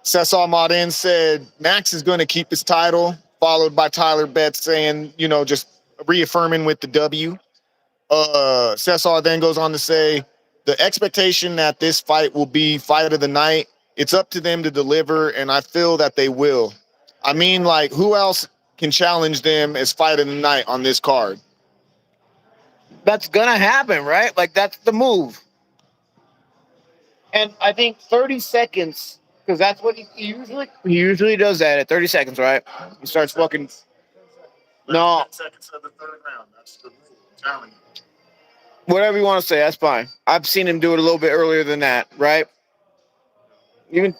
Cesar Martin said Max is going to keep his title, followed by Tyler Betts saying, just reaffirming with the W. Cesar then goes on to say the expectation that this fight will be fight of the night. It's up to them to deliver, and I feel that they will. I mean, like, who else can challenge them as fight of the night on this card? that's gonna happen, right? Like that's the move. And I think 30 seconds, because that's what he usually does that at 30 seconds, right? He starts fucking. No, 10 seconds of the third round. That's the rule. I'm telling you. whatever you want to say, that's fine. I've seen him do it a little bit earlier than that, right? Even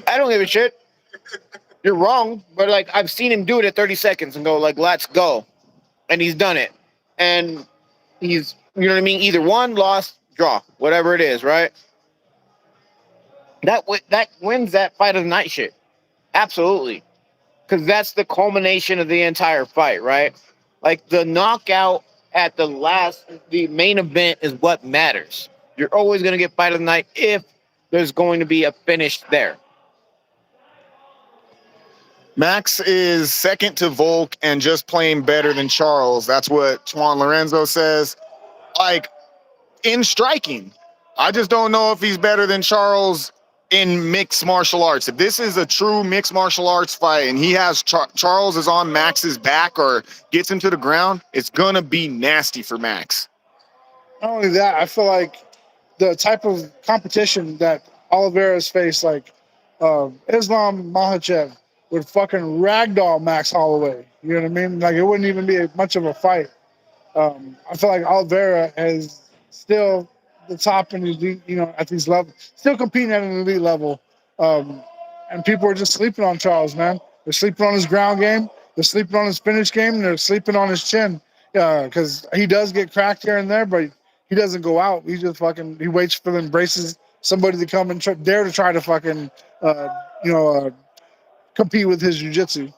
I don't give a shit. You're wrong, but like I've seen him do it at 30 seconds and go like, "Let's go," and he's done it, and he's, you know what I mean, either won, lost, draw, whatever it is, right? That wins that fight of the night shit, absolutely, because that's the culmination of the entire fight, right? Like the knockout at the main event is what matters. You're always gonna get fight of the night if there's going to be a finish there. Max is second to Volk and just playing better than Charles. That's what Juan Lorenzo says. Like, in striking, I just don't know if he's better than Charles in mixed martial arts. If this is a true mixed martial arts fight and he has Charles is on Max's back or gets him to the ground, it's gonna be nasty for Max. Not only that, I feel like the type of competition that Oliveira's faced, like Islam Makhachev would fucking ragdoll Max Holloway. You know what I mean? Like it wouldn't even be much of a fight. I feel like Oliveira is still the top in the elite, you know, at these levels, still competing at an elite level. And people are just sleeping on Charles, man. They're sleeping on his ground game. They're sleeping on his finish game. And they're sleeping on his chin. Because he does get cracked here and there, but he doesn't go out. He just fucking, he waits for the embraces, somebody to come and dare to try to fucking, compete with his jiu-jitsu.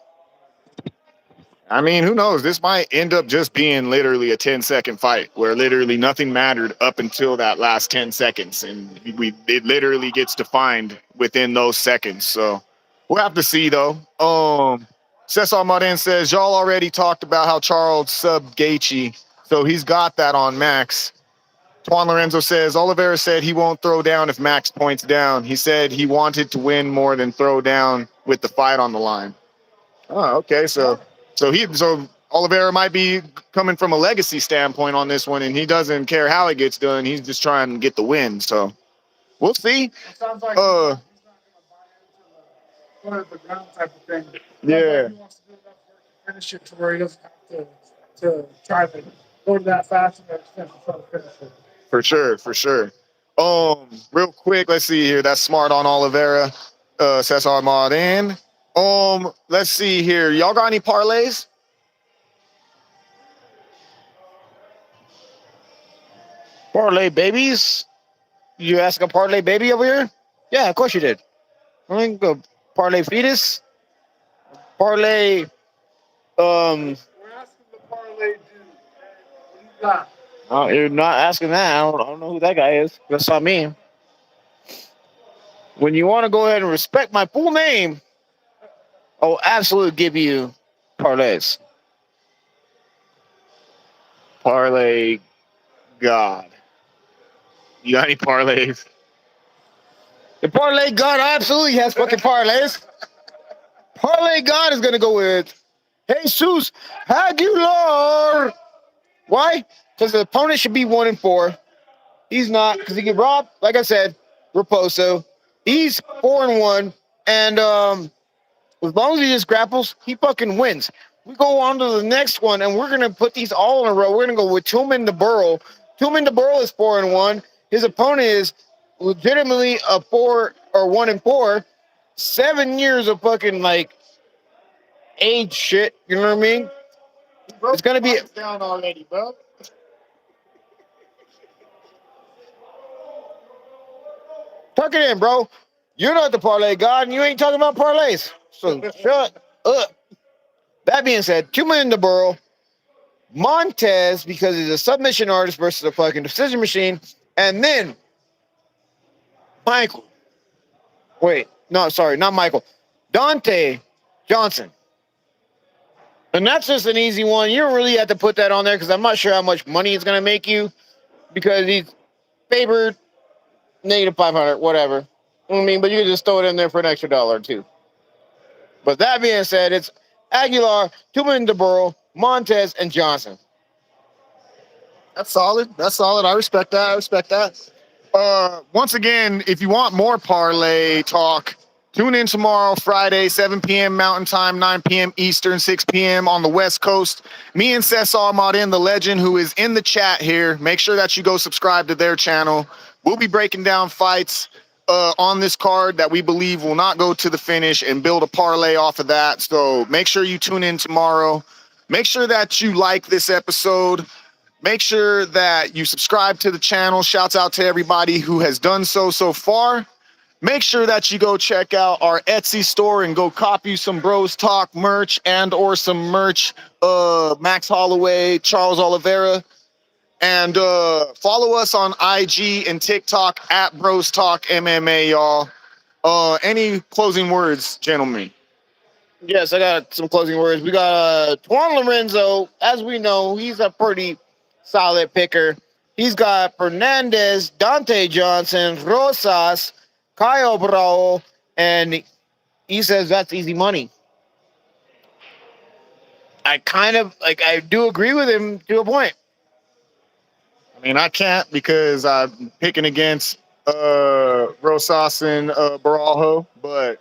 I mean, who knows? This might end up just being literally a 10-second fight where literally nothing mattered up until that last 10 seconds. And it literally gets defined within those seconds. So we'll have to see, though. Cesar Marin says, y'all already talked about how Charles subbed Gaethje, so he's got that on Max. Juan Lorenzo says, Oliveira said he won't throw down if Max points down. He said he wanted to win more than throw down with the fight on the line. Oh, okay. So Oliveira might be coming from a legacy standpoint on this one, and he doesn't care how it gets done. He's just trying to get the win. So we'll see. It sounds like he's not going to buy into the ground type of thing. Yeah. He wants to do enough work to finish it to where he doesn't have to try to go to that fast and extent to try to finish it. For sure. Real quick, let's see here. That's smart on Oliveira. Cesar Marin. Let's see here. Y'all got any parlays? Parlay babies? You ask a parlay baby over here? Yeah, of course you did. I think a parlay fetus, parlay. We're asking the parlay dude. What do you got? Oh, you're not asking that. I don't know who that guy is. That's not me. When you want to go ahead and respect my full name, I'll absolutely give you parlays. Parlay God. You got any parlays? The parlay god absolutely has fucking parlays. Parlay god is gonna go with Jesus Aguilar. Why? Because the opponent should be 1-4. He's not, because he get robbed. Like I said, Raposo. He's 4-1, and as long as he just grapples, he fucking wins. We go on to the next one, and we're gonna put these all in a row. We're gonna go with Tillman DeBurl. Tillman DeBurl is 4-1. His opponent is legitimately a 1-4. 7 years of fucking like age shit. You know what I mean? It's gonna be down already, bro. tuck it in, bro. You're not the parlay god, and you ain't talking about parlays. So shut up. That being said, Tillman DeBurl, Montez, because he's a submission artist versus a fucking decision machine, and then Michael. Wait, no, sorry, not Michael. Dante Johnson. And that's just an easy one. You don't really have to put that on there because I'm not sure how much money it's going to make you because he's favored -500, whatever. You know what I mean? But you can just throw it in there for an extra $1 or $2. But that being said, it's Aguilar, Tuman DeBurro, Montez, and Johnson. That's solid. That's solid. I respect that. I respect that. Once again, if you want more parlay talk, tune in tomorrow, Friday, 7 p.m. Mountain Time, 9 p.m. Eastern, 6 p.m. on the West Coast. Me and Cesar Martin, the legend, who is in the chat here. Make sure that you go subscribe to their channel. We'll be breaking down fights on this card that we believe will not go to the finish and build a parlay off of that. So make sure you tune in tomorrow. Make sure that you like this episode. Make sure that you subscribe to the channel. Shouts out to everybody who has done so far. Make sure that you go check out our Etsy store and go copy some Bros Talk merch and or some merch. Max Holloway, Charles Oliveira. And follow us on IG and TikTok at Bros Talk MMA, y'all. Any closing words, gentlemen? Yes, I got some closing words. We got Juan Lorenzo. As we know, he's a pretty solid picker. He's got Fernandez, Dante Johnson, Rosas, Kyle Bravo, and he says that's easy money. I do agree with him to a point. I mean, I can't because I'm picking against Rosas and Barajo, but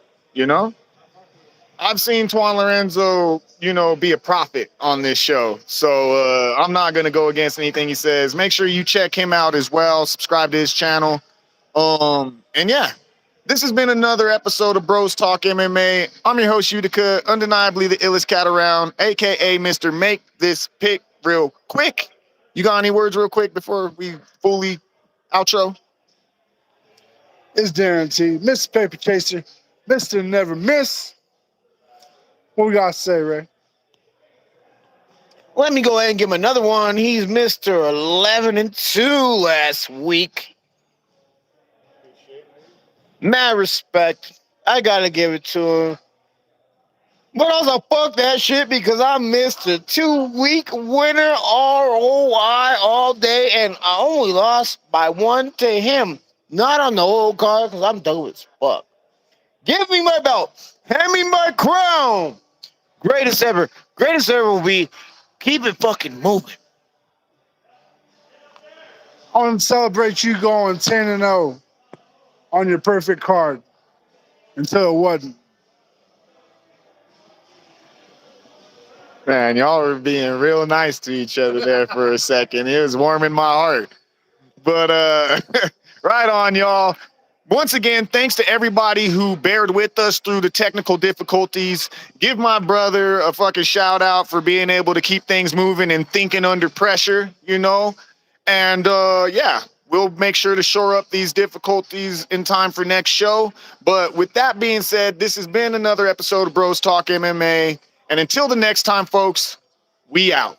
I've seen Juan Lorenzo, be a prophet on this show. So I'm not going to go against anything he says. Make sure you check him out as well. Subscribe to his channel. And yeah, this has been another episode of Bros Talk MMA. I'm your host, UTICA, undeniably the illest cat around, a.k.a. Mr. Make This Pick Real Quick. You got any words real quick before we fully outro? It's Darren T, Mr. Paper Chaser, Mr. Never Miss. What we got to say, Ray? Let me go ahead and give him another one. He's Mr. 11-2 last week. Mad respect. I gotta give it to him. But also, fuck that shit because I missed a 2-week winner ROI all day, and I only lost by 1 to him. Not on the old card because I'm dope as fuck. Give me my belt. Hand me my crown. Greatest ever. Greatest ever will be keep it fucking moving. I want to celebrate you going 10-0 on your perfect card until it wasn't. Man, y'all were being real nice to each other there for a second. It was warming my heart. But right on, y'all. Once again, thanks to everybody who bared with us through the technical difficulties. Give my brother a fucking shout out for being able to keep things moving and thinking under pressure, And yeah, we'll make sure to shore up these difficulties in time for next show. But with that being said, this has been another episode of Bros Talk MMA. And until the next time, folks, we out.